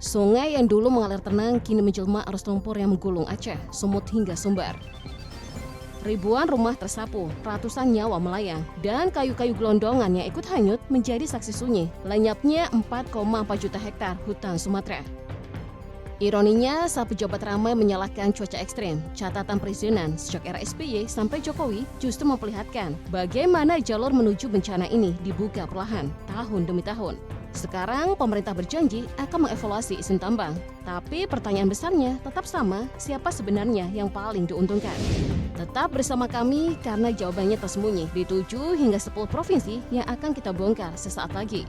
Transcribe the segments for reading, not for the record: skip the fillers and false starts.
Sungai yang dulu mengalir tenang kini menjelma arus lumpur yang menggulung Aceh, Sumut hingga Sumbar. Ribuan rumah tersapu, ratusan nyawa melayang, dan kayu-kayu gelondongan yang ikut hanyut menjadi saksi sunyi lenyapnya 4,4 juta hektar hutan Sumatera. Ironinya, saat pejabat ramai menyalahkan cuaca ekstrim, catatan perizinan sejak era SBY sampai Jokowi justru memperlihatkan bagaimana jalur menuju bencana ini dibuka perlahan, tahun demi tahun. Sekarang pemerintah berjanji akan mengevaluasi izin tambang, tapi pertanyaan besarnya tetap sama, siapa sebenarnya yang paling diuntungkan? Tetap bersama kami karena jawabannya tersembunyi di 7 hingga 10 provinsi yang akan kita bongkar sesaat lagi.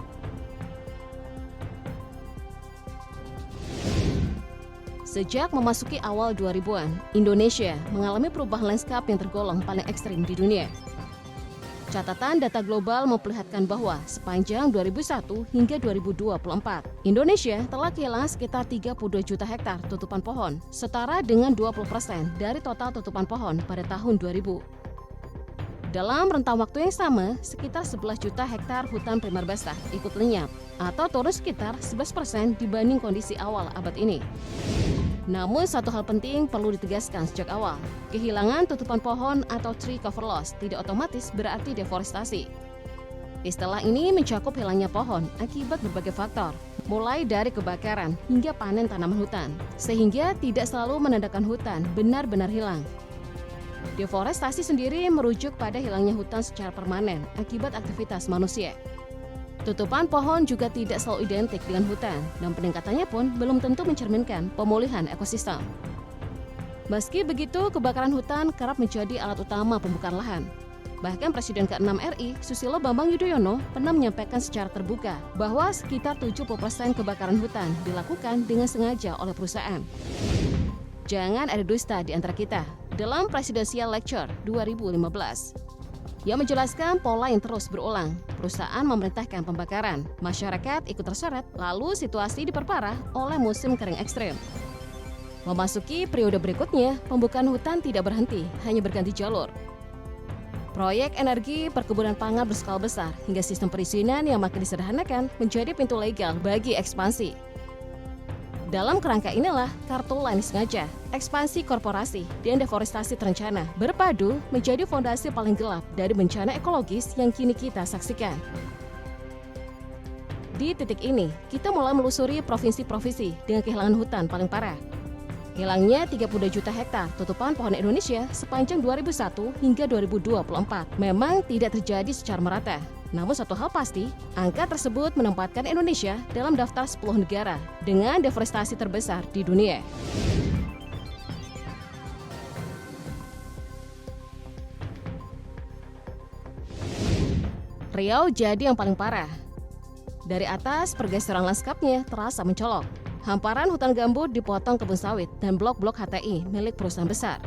Sejak memasuki awal 2000-an, Indonesia mengalami perubahan lanskap yang tergolong paling ekstrim di dunia. Catatan data global memperlihatkan bahwa sepanjang 2001 hingga 2024, Indonesia telah kehilangan sekitar 32 juta hektar tutupan pohon, setara dengan 20% dari total tutupan pohon pada tahun 2000. Dalam rentang waktu yang sama, sekitar 11 juta hektar hutan primer basah ikut lenyap, atau turun sekitar 11% dibanding kondisi awal abad ini. Namun satu hal penting perlu ditegaskan sejak awal, kehilangan tutupan pohon atau tree cover loss tidak otomatis berarti deforestasi. Istilah ini mencakup hilangnya pohon akibat berbagai faktor, mulai dari kebakaran hingga panen tanaman hutan, sehingga tidak selalu menandakan hutan benar-benar hilang. Deforestasi sendiri merujuk pada hilangnya hutan secara permanen akibat aktivitas manusia. Tutupan pohon juga tidak selalu identik dengan hutan, dan peningkatannya pun belum tentu mencerminkan pemulihan ekosistem. Meski begitu, kebakaran hutan kerap menjadi alat utama pembukaan lahan. Bahkan Presiden ke-6 RI, Susilo Bambang Yudhoyono, pernah menyampaikan secara terbuka bahwa sekitar 70% kebakaran hutan dilakukan dengan sengaja oleh perusahaan. Jangan ada dusta di antara kita. Dalam Presidential Lecture 2015, yang menjelaskan pola yang terus berulang. Perusahaan memerintahkan pembakaran, masyarakat ikut terseret, lalu situasi diperparah oleh musim kering ekstrim. Memasuki periode berikutnya, pembukaan hutan tidak berhenti, hanya berganti jalur. Proyek energi, perkebunan pangan berskala besar, hingga sistem perizinan yang makin disederhanakan menjadi pintu legal bagi ekspansi. Dalam kerangka inilah, kartu lain sengaja, ekspansi korporasi, dan deforestasi terencana berpadu menjadi fondasi paling gelap dari bencana ekologis yang kini kita saksikan. Di titik ini, kita mulai melusuri provinsi-provinsi dengan kehilangan hutan paling parah. Hilangnya 32 juta hektar tutupan pohon Indonesia sepanjang 2001 hingga 2024 memang tidak terjadi secara merata. Namun satu hal pasti, angka tersebut menempatkan Indonesia dalam daftar 10 negara dengan deforestasi terbesar di dunia. Riau jadi yang paling parah. Dari atas, pergeseran lanskapnya terasa mencolok. Hamparan hutan gambut dipotong kebun sawit dan blok-blok HTI milik perusahaan besar.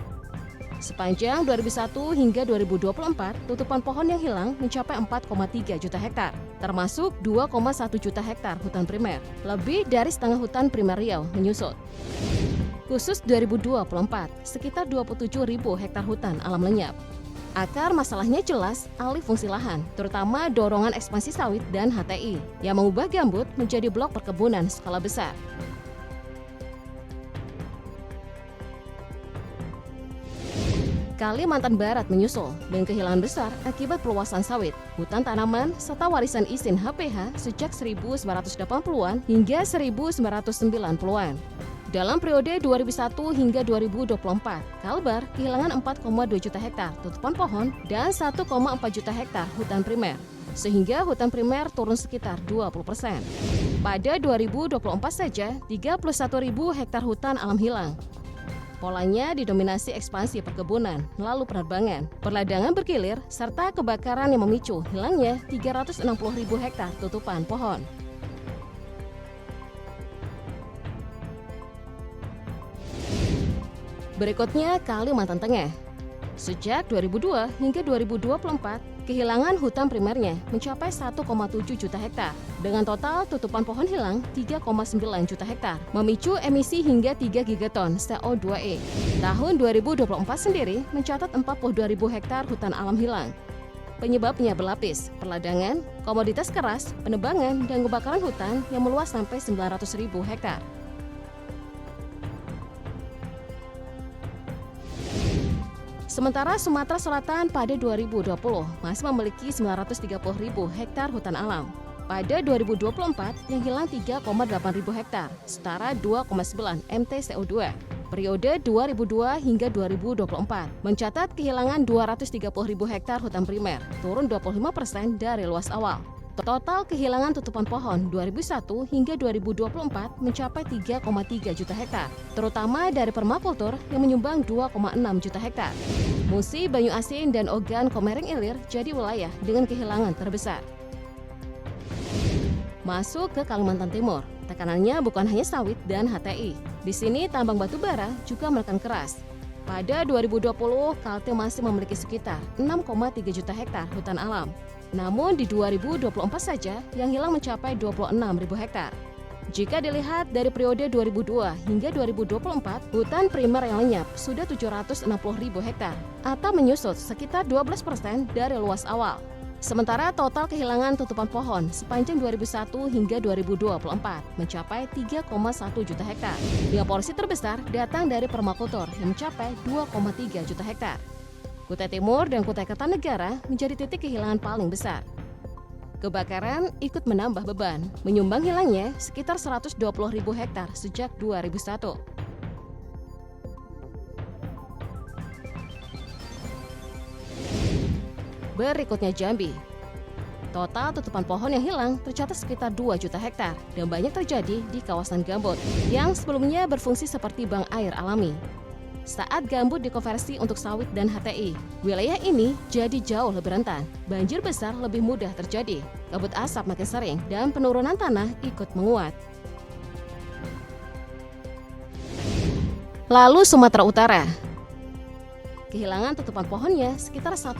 Sepanjang 2001 hingga 2024, tutupan pohon yang hilang mencapai 4,3 juta hektar, termasuk 2,1 juta hektar hutan primer. Lebih dari setengah hutan primer Riau menyusut. Khusus 2024, sekitar 27.000 hektar hutan alam lenyap. Akar masalahnya jelas alih fungsi lahan, terutama dorongan ekspansi sawit dan HTI, yang mengubah gambut menjadi blok perkebunan skala besar. Kalimantan Barat menyusul dengan kehilangan besar akibat perluasan sawit, hutan tanaman, serta warisan izin HPH sejak 1980-an hingga 1990-an. Dalam periode 2001 hingga 2024, Kalbar kehilangan 4,2 juta hektar tutupan pohon dan 1,4 juta hektar hutan primer, sehingga hutan primer turun sekitar 20%. Pada 2024 saja, 31.000 hektar hutan alam hilang. Polanya didominasi ekspansi perkebunan, lalu penerbangan, perladangan bergilir, serta kebakaran yang memicu hilangnya 360.000 hektar tutupan pohon. Berikutnya Kalimantan Tengah. Sejak 2002 hingga 2024, kehilangan hutan primernya mencapai 1,7 juta hektar. Dengan total tutupan pohon hilang 3,9 juta hektar, memicu emisi hingga 3 gigaton CO2e. Tahun 2024 sendiri mencatat 42.000 hektar hutan alam hilang. Penyebabnya berlapis, perladangan, komoditas keras, penebangan, dan kebakaran hutan yang meluas sampai 900.000 hektar. Sementara Sumatera Selatan pada 2020 masih memiliki 930.000 hektar hutan alam. Pada 2024 yang hilang 3,8 ribu hektar, setara 2,9 MT CO2. Periode 2002 hingga 2024 mencatat kehilangan 230.000 hektar hutan primer, turun 25% dari luas awal. Total kehilangan tutupan pohon 2001 hingga 2024 mencapai 3,3 juta hektar, terutama dari permakultur yang menyumbang 2,6 juta hektar. Musi, Banyu Asin, dan Ogan Komering Ilir jadi wilayah dengan kehilangan terbesar. Masuk ke Kalimantan Timur, tekanannya bukan hanya sawit dan HTI. Di sini tambang batu bara juga menekan keras. Pada 2020, Kaltim masih memiliki sekitar 6,3 juta hektar hutan alam. Namun di 2024 saja yang hilang mencapai 26.000 hektar. Jika dilihat dari periode 2002 hingga 2024, hutan primer yang lenyap sudah 760.000 hektar atau menyusut sekitar 12% dari luas awal. Sementara total kehilangan tutupan pohon sepanjang 2001 hingga 2024 mencapai 3,1 juta hektar. Dengan porsi terbesar datang dari permakultur yang mencapai 2,3 juta hektar. Kutai Timur dan Kutai Kartanegara menjadi titik kehilangan paling besar. Kebakaran ikut menambah beban, menyumbang hilangnya sekitar 120.000 hektar sejak 2001. Berikutnya Jambi. Total tutupan pohon yang hilang tercatat sekitar 2 juta hektar dan banyak terjadi di kawasan gambut yang sebelumnya berfungsi seperti bank air alami. Saat gambut dikonversi untuk sawit dan HTI, wilayah ini jadi jauh lebih rentan. Banjir besar lebih mudah terjadi, kabut asap makin sering, dan penurunan tanah ikut menguat. Lalu Sumatera Utara. Kehilangan tutupan pohonnya sekitar 1,6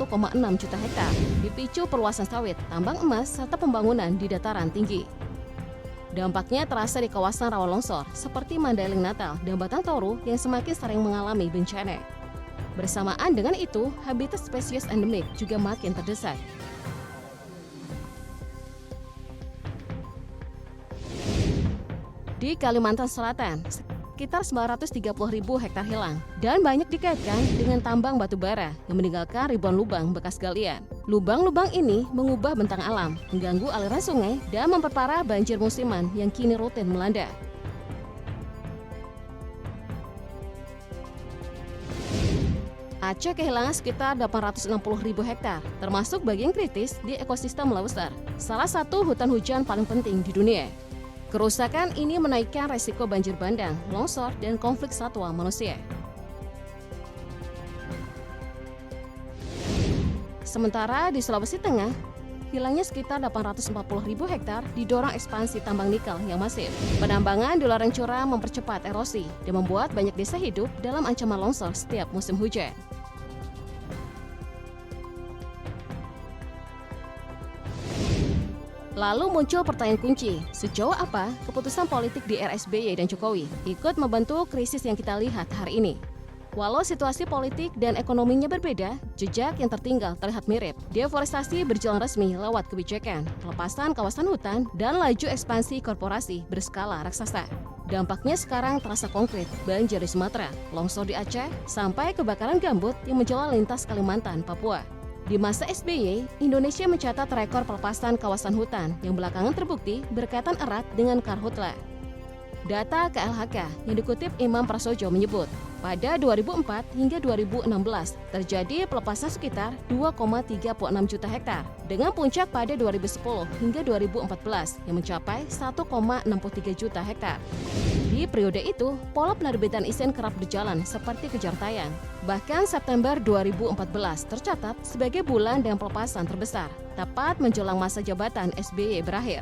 juta hektar, dipicu perluasan sawit, tambang emas, serta pembangunan di dataran tinggi. Dampaknya terasa di kawasan rawan longsor seperti Mandailing Natal dan Batang Toru yang semakin sering mengalami bencana. Bersamaan dengan itu, habitat spesies endemik juga makin terdesak. Di Kalimantan Selatan, sekitar 930.000 hektar hilang dan banyak dikaitkan dengan tambang batu bara yang meninggalkan ribuan lubang bekas galian. Lubang-lubang ini mengubah bentang alam, mengganggu aliran sungai, dan memperparah banjir musiman yang kini rutin melanda. Aceh kehilangan sekitar 860.000 hektar, termasuk bagian kritis di ekosistem Leuser, salah satu hutan hujan paling penting di dunia. Kerusakan ini menaikkan resiko banjir bandang, longsor, dan konflik satwa manusia. Sementara di Sulawesi Tengah, hilangnya sekitar 840.000 hektar didorong ekspansi tambang nikel yang masif. Penambangan di lereng curam mempercepat erosi dan membuat banyak desa hidup dalam ancaman longsor setiap musim hujan. Lalu muncul pertanyaan kunci, sejauh apa keputusan politik di era SBY dan Jokowi ikut membantu krisis yang kita lihat hari ini? Walau situasi politik dan ekonominya berbeda, jejak yang tertinggal terlihat mirip. Deforestasi berjalan resmi lewat kebijakan, pelepasan kawasan hutan, dan laju ekspansi korporasi berskala raksasa. Dampaknya sekarang terasa konkret, banjir di Sumatera, longsor di Aceh, sampai kebakaran gambut yang menjual lintas Kalimantan, Papua. Di masa SBY, Indonesia mencatat rekor pelepasan kawasan hutan yang belakangan terbukti berkaitan erat dengan Karhutla. Data KLHK yang dikutip Imam Prasojo menyebut, pada 2004 hingga 2016 terjadi pelepasan sekitar 2,36 juta hektar, dengan puncak pada 2010 hingga 2014 yang mencapai 1,63 juta hektar. Di periode itu, pola penerbitan izin kerap berjalan seperti kejar tayang. Bahkan September 2014 tercatat sebagai bulan dengan pelepasan terbesar, tepat menjelang masa jabatan SBY berakhir.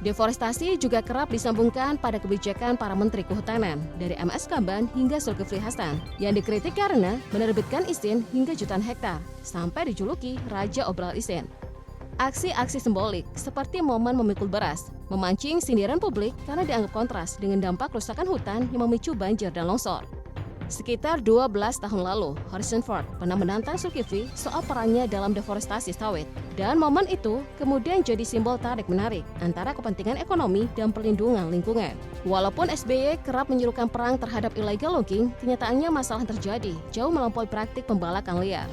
Deforestasi juga kerap disambungkan pada kebijakan para Menteri Kehutanan, dari MS Kamban hingga Zulkifli Hasan, yang dikritik karena menerbitkan izin hingga jutaan hektar, sampai dijuluki Raja Obral Izin. Aksi-aksi simbolik seperti momen memikul beras, memancing sindiran publik karena dianggap kontras dengan dampak kerusakan hutan yang memicu banjir dan longsor. Sekitar 12 tahun lalu, Harrison Ford pernah menantang Zulkifli soal perannya dalam deforestasi sawit. Dan momen itu kemudian jadi simbol tarik-menarik antara kepentingan ekonomi dan perlindungan lingkungan. Walaupun SBY kerap menyerukan perang terhadap illegal logging, kenyataannya masalah terjadi jauh melampaui praktik pembalakan liar.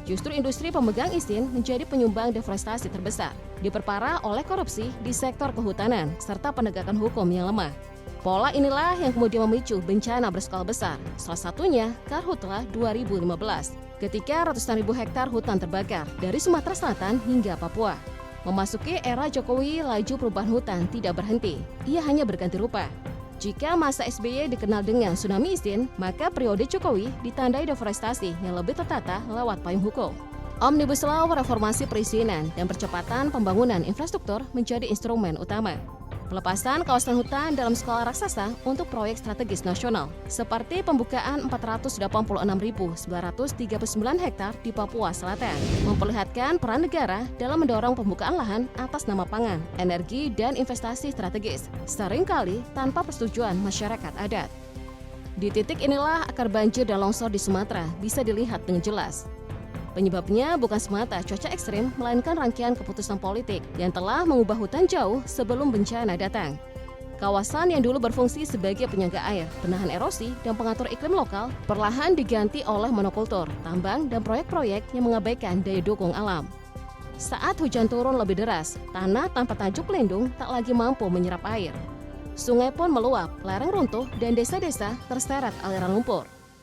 Justru industri pemegang izin menjadi penyumbang deforestasi terbesar, diperparah oleh korupsi di sektor kehutanan serta penegakan hukum yang lemah. Pola inilah yang kemudian memicu bencana berskala besar, salah satunya Karhutla 2015, ketika ratusan ribu hektar hutan terbakar dari Sumatera Selatan hingga Papua. Memasuki era Jokowi, laju perubahan hutan tidak berhenti, ia hanya berganti rupa. Jika masa SBY dikenal dengan tsunami izin, maka periode Jokowi ditandai deforestasi yang lebih tertata lewat payung hukum. Omnibus Law, reformasi perizinan, dan percepatan pembangunan infrastruktur menjadi instrumen utama. Pelepasan kawasan hutan dalam skala raksasa untuk proyek strategis nasional, seperti pembukaan 486.939 hektar di Papua Selatan, memperlihatkan peran negara dalam mendorong pembukaan lahan atas nama pangan, energi, dan investasi strategis, seringkali tanpa persetujuan masyarakat adat. Di titik inilah akar banjir dan longsor di Sumatera bisa dilihat dengan jelas. Penyebabnya bukan semata cuaca ekstrim, melainkan rangkaian keputusan politik yang telah mengubah hutan jauh sebelum bencana datang. Kawasan yang dulu berfungsi sebagai penyangga air, penahan erosi, dan pengatur iklim lokal perlahan diganti oleh monokultur, tambang, dan proyek-proyek yang mengabaikan daya dukung alam. Saat hujan turun lebih deras, tanah tanpa tajuk pelindung tak lagi mampu menyerap air. Sungai pun meluap, lereng runtuh, dan desa-desa terseret aliran lumpur.